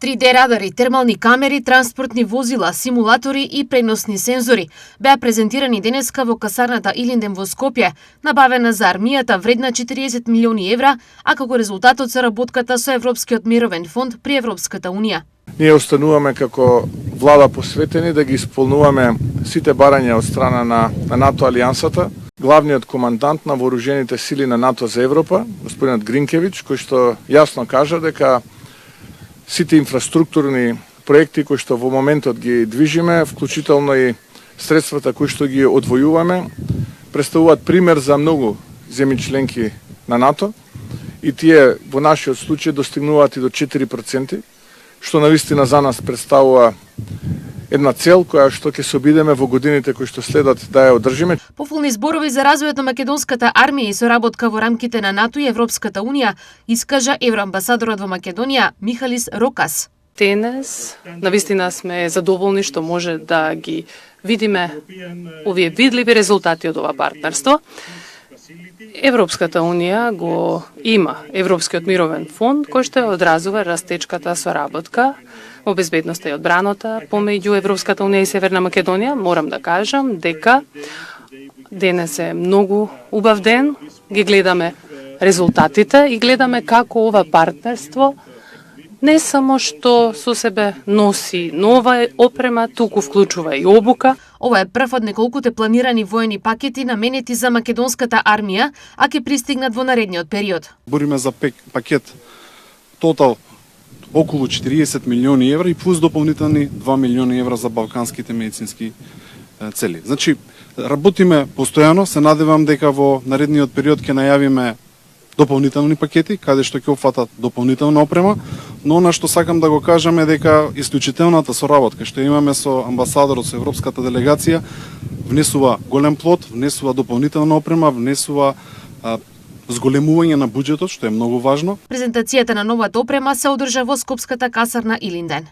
3D радари, термални камери, транспортни возила, симулатори и преносни сензори беа презентирани денеска во касарната Илинден во Скопје, набавена за армијата вредна 40 милиони евра, а како резултат од соработката со Европскиот мировен фонд при Европската Унија. Ние остануваме како влада посветени да ги исполнуваме сите барања од страна на НАТО алијансата. Главниот командант на вооружените сили на НАТО за Европа, господинот Гринкевич, кој што јасно кажа дека сите инфраструктурни проекти кои што во моментот ги движиме, вклучително и средствата кои што ги одвојуваме, представуваат пример за многу земји членки на НАТО и тие во нашиот случај достигнуваат и до 4%, што навистина за нас представува една цел која што ќе се обидеме во годините кои што следат да ја одржиме. Пофулни зборови за развојот на македонската армија и соработка во рамките на НАТО и Европската Унија искажа евроамбасадорот во Македонија Михалис Рокас. Денес навистина сме задоволни што може да ги видиме овие видливи резултати од ова партнерство. Европската Унија го има Европскиот мировен фонд кој што одразува растечката соработка во безбедноста и одбраната помеѓу Европската Унија и Северна Македонија. Морам да кажам дека денес е многу убав ден, ги гледаме резултатите и гледаме како ова партнерство не само што со себе носи нова опрема, туку вклучува и обука. Ова е прв од неколкуте планирани воени пакети наменети за македонската армија, а ќе пристигнат во наредниот период. Бориме за пакет тотал околу 40 милиони евра и плюс дополнителни 2 милиони евра за балканските медицински цели. Значи, работиме постојано, се надевам дека во наредниот период ќе најавиме дополнителни пакети, каде што ќе опфатат дополнителна опрема, но она што сакам да го кажам е дека исклучителната соработка што имаме со амбасадорот, со европската делегација, внесува голем плод, внесува дополнителна опрема, внесува зголемување на буџетот, што е многу важно. Презентацијата на новата опрема се одржа во Скопската касарна Илинден.